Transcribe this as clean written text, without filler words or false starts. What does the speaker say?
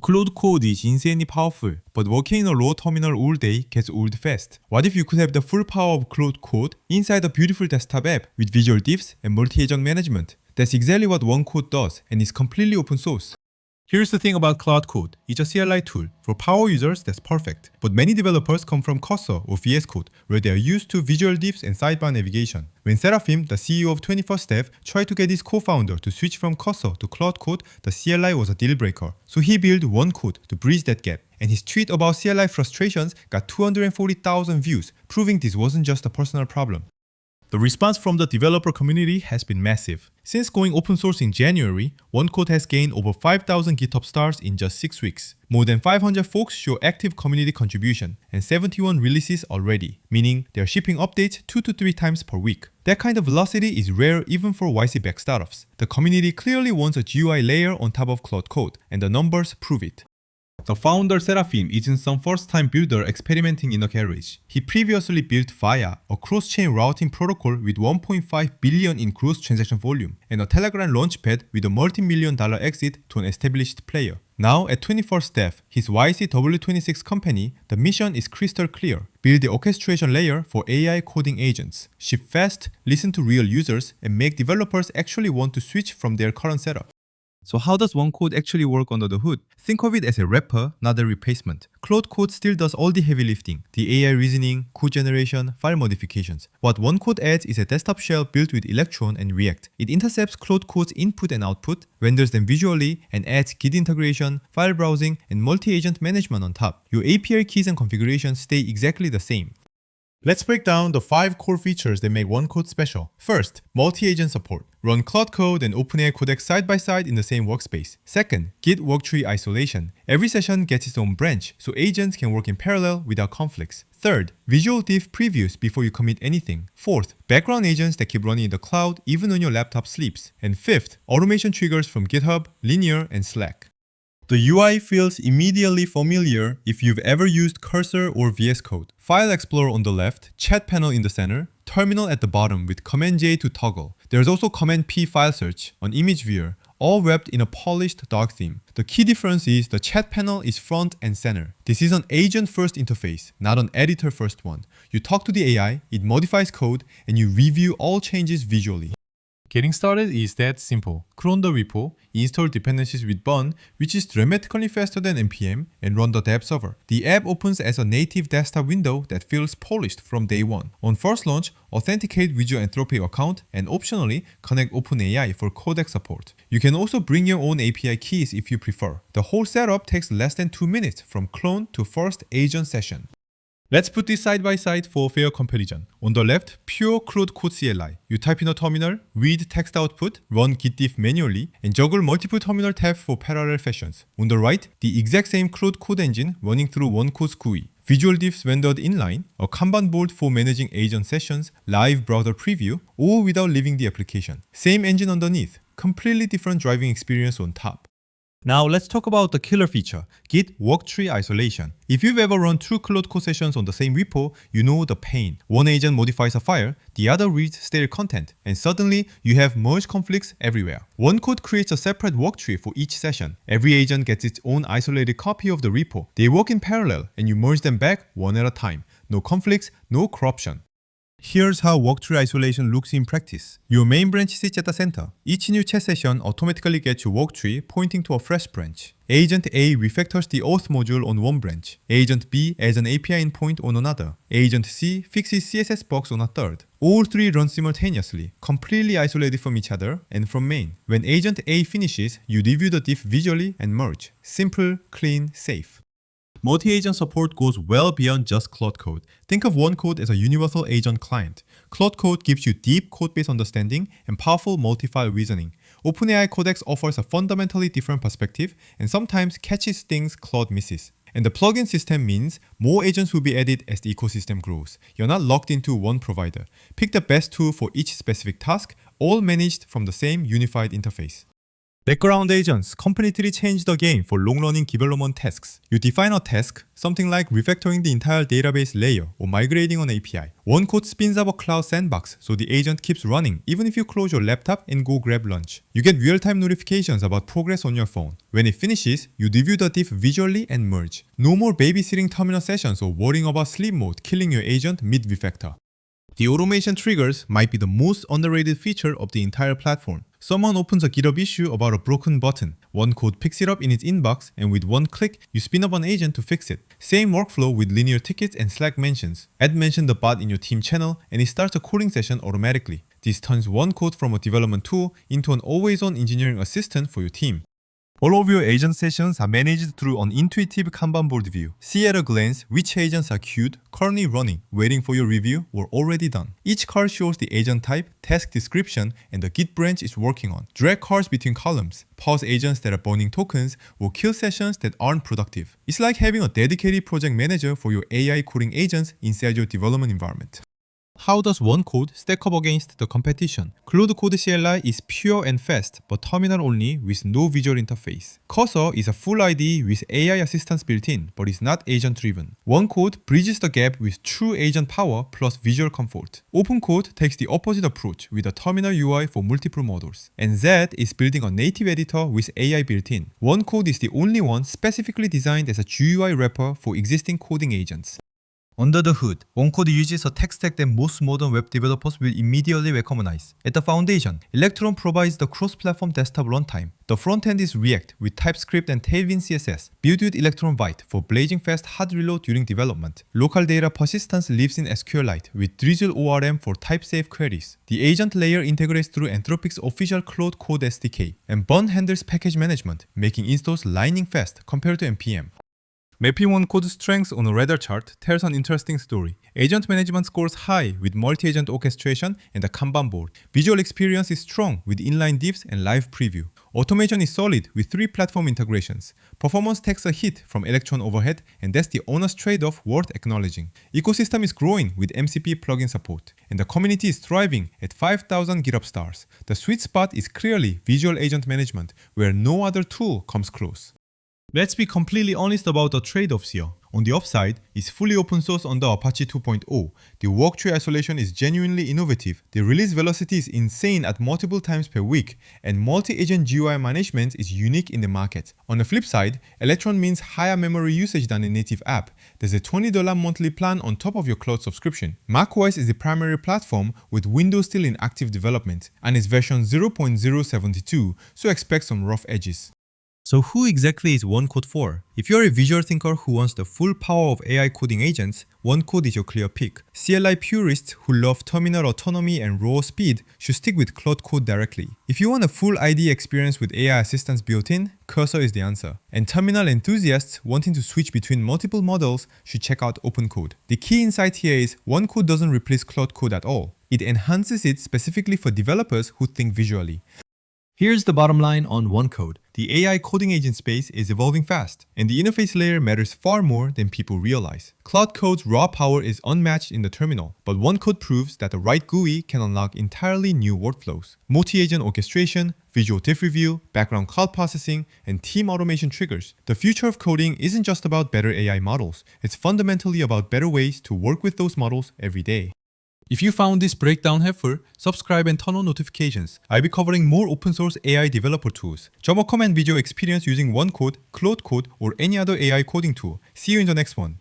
Claude Code is insanely powerful, but working in a low terminal all day gets old fast. What if you could have the full power of Claude Code inside a beautiful desktop app with visual diffs and multi-agent management? That's exactly what OneCode does, and is completely open source. Here's the thing about Claude Code. It's a CLI tool. For power users, that's perfect. But many developers come from Cursor or VS Code, where they are used to visual diffs and sidebar navigation. When Seraphim, the CEO of 21st Dev, tried to get his co-founder to switch from Cursor to Claude Code, the CLI was a deal breaker. So he built OneCode to bridge that gap. And his tweet about CLI frustrations got 240,000 views, proving this wasn't just a personal problem. The response from the developer community has been massive. Since going open source in January, OneCode has gained over 5,000 GitHub stars in just 6 weeks. More than 500 folks show active community contribution, and 71 releases already, meaning they're shipping updates 2 to 3 times per week. That kind of velocity is rare even for YC-backed startups. The community clearly wants a GUI layer on top of Claude Code, and the numbers prove it. The founder Seraphim isn't some first-time builder experimenting in a garage. He previously built Via, a cross-chain routing protocol with 1.5 billion in gross transaction volume, and a Telegram launchpad with a multi-million-dollar exit to an established player. Now at 21st Dev, his YCW26 company, the mission is crystal clear. Build the orchestration layer for AI coding agents. Ship fast, listen to real users, and make developers actually want to switch from their current setup. So how does OneCode actually work under the hood? Think of it as a wrapper, not a replacement. Claude Code still does all the heavy lifting, the AI reasoning, code generation, file modifications. What OneCode adds is a desktop shell built with Electron and React. It intercepts Claude Code's input and output, renders them visually, and adds Git integration, file browsing, and multi-agent management on top. Your API keys and configurations stay exactly the same. Let's break down the 5 core features that make OneCode special. First, multi-agent support. Run Claude Code and OpenAI codecs side by side in the same workspace. Second, Git Worktrees Isolation. Every session gets its own branch, so agents can work in parallel without conflicts. Third, visual diff previews before you commit anything. Fourth, background agents that keep running in the cloud even when your laptop sleeps. And fifth, automation triggers from GitHub, Linear, and Slack. The UI feels immediately familiar if you've ever used Cursor or VS Code. File Explorer on the left, Chat panel in the center, Terminal at the bottom with Command-J to toggle. There's also Command-P file search, an image viewer, all wrapped in a polished dark theme. The key difference is the chat panel is front and center. This is an agent-first interface, not an editor-first one. You talk to the AI, it modifies code, and you review all changes visually. Getting started is that simple. Clone the repo, install dependencies with Bun, which is dramatically faster than npm, and run the dev server. The app opens as a native desktop window that feels polished from day one. On first launch, authenticate with your Anthropic account, and optionally connect OpenAI for codec support. You can also bring your own API keys if you prefer. The whole setup takes less than 2 minutes from clone to first agent session. Let's put this side by side for fair comparison. On the left, pure Claude Code CLI. You type in a terminal, read text output, run git diff manually, and juggle multiple terminal tabs for parallel fashions. On the right, the exact same Claude Code engine running through OneCode's GUI. Visual diffs rendered inline, a Kanban board for managing agent sessions, live browser preview, all without leaving the application. Same engine underneath, completely different driving experience on top. Now let's talk about the killer feature, Git Worktrees Isolation. If you've ever run 2 Claude Code sessions on the same repo, you know the pain. One agent modifies a file, the other reads stale content, and suddenly you have merge conflicts everywhere. OneCode creates a separate worktree for each session. Every agent gets its own isolated copy of the repo. They work in parallel, and you merge them back one at a time. No conflicts, no corruption. Here's how worktree isolation looks in practice. Your main branch sits at the center. Each new chat session automatically gets your worktree pointing to a fresh branch. Agent A refactors the auth module on one branch. Agent B adds an API endpoint on another. Agent C fixes CSS bugs on a third. All 3 run simultaneously, completely isolated from each other and from main. When Agent A finishes, you review the diff visually and merge. Simple, clean, safe. Multi-agent support goes well beyond just Claude Code. Think of OneCode as a universal agent client. Claude Code gives you deep code-based understanding and powerful multi-file reasoning. OpenAI Codex offers a fundamentally different perspective and sometimes catches things Claude misses. And the plugin system means more agents will be added as the ecosystem grows. You're not locked into one provider. Pick the best tool for each specific task, all managed from the same unified interface. Background agents completely change the game for long-running development tasks. You define a task, something like refactoring the entire database layer or migrating an API. One code spins up a cloud sandbox, so the agent keeps running even if you close your laptop and go grab lunch. You get real-time notifications about progress on your phone. When it finishes, you review the diff visually and merge. No more babysitting terminal sessions or worrying about sleep mode killing your agent mid-refactor. The automation triggers might be the most underrated feature of the entire platform. Someone opens a GitHub issue about a broken button. One code picks it up in its inbox, and with one click, you spin up an agent to fix it. Same workflow with linear tickets and Slack mentions. Add mention the bot in your team channel, and it starts a coding session automatically. This turns one code from a development tool into an always-on engineering assistant for your team. All of your agent sessions are managed through an intuitive Kanban board view. See at a glance which agents are queued, currently running, waiting for your review, or already done. Each card shows the agent type, task description, and the Git branch it's working on. Drag cards between columns, pause agents that are burning tokens, or kill sessions that aren't productive. It's like having a dedicated project manager for your AI coding agents inside your development environment. How does one code stack up against the competition? Claude Code CLI is pure and fast, but terminal only with no visual interface. Cursor is a full IDE with AI assistance built in, but is not agent driven. One code bridges the gap with true agent power plus visual comfort. Open code takes the opposite approach with a terminal UI for multiple models. And Z is building a native editor with AI built in. One code is the only one specifically designed as a GUI wrapper for existing coding agents. Under the hood, one code uses a tech stack that most modern web developers will immediately recognize. At the foundation, Electron provides the cross-platform desktop runtime. The front end is React with TypeScript and Tailwind CSS, built with Electron Vite for blazing fast hard reload during development. Local data persistence lives in SQLite with Drizzle ORM for type-safe queries. The agent layer integrates through Anthropic's official Claude Code SDK, and Bun handles package management, making installs lightning fast compared to NPM. Mapping one code's strengths on a radar chart tells an interesting story. Agent management scores high with multi-agent orchestration and a Kanban board. Visual experience is strong with inline diffs and live preview. Automation is solid with 3 platform integrations. Performance takes a hit from Electron overhead, and that's the honest trade-off worth acknowledging. Ecosystem is growing with MCP plugin support, and the community is thriving at 5,000 GitHub stars. The sweet spot is clearly visual agent management, where no other tool comes close. Let's be completely honest about the trade-offs here. On the upside, it's fully open source under Apache 2.0. The worktree isolation is genuinely innovative. The release velocity is insane at multiple times per week, and multi-agent GUI management is unique in the market. On the flip side, Electron means higher memory usage than a native app. There's a $20 monthly plan on top of your cloud subscription. macOS is the primary platform, with Windows still in active development, and it's version 0.072, so expect some rough edges. So who exactly is One Code for? If you're a visual thinker who wants the full power of AI coding agents, One Code is your clear pick. CLI purists who love terminal autonomy and raw speed should stick with Claude Code directly. If you want a full IDE experience with AI assistance built in, Cursor is the answer. And terminal enthusiasts wanting to switch between multiple models should check out Open Code. The key insight here is One Code doesn't replace Claude Code at all. It enhances it specifically for developers who think visually. Here's the bottom line on One Code. The AI coding agent space is evolving fast, and the interface layer matters far more than people realize. Claude Code's raw power is unmatched in the terminal, but One Code proves that the right GUI can unlock entirely new workflows. Multi-agent orchestration, visual diff review, background cloud processing, and team automation triggers. The future of coding isn't just about better AI models, it's fundamentally about better ways to work with those models every day. If you found this breakdown helpful, subscribe and turn on notifications. I'll be covering more open source AI developer tools. Drop a comment video experience using One Code, Claude Code, or any other AI coding tool. See you in the next one.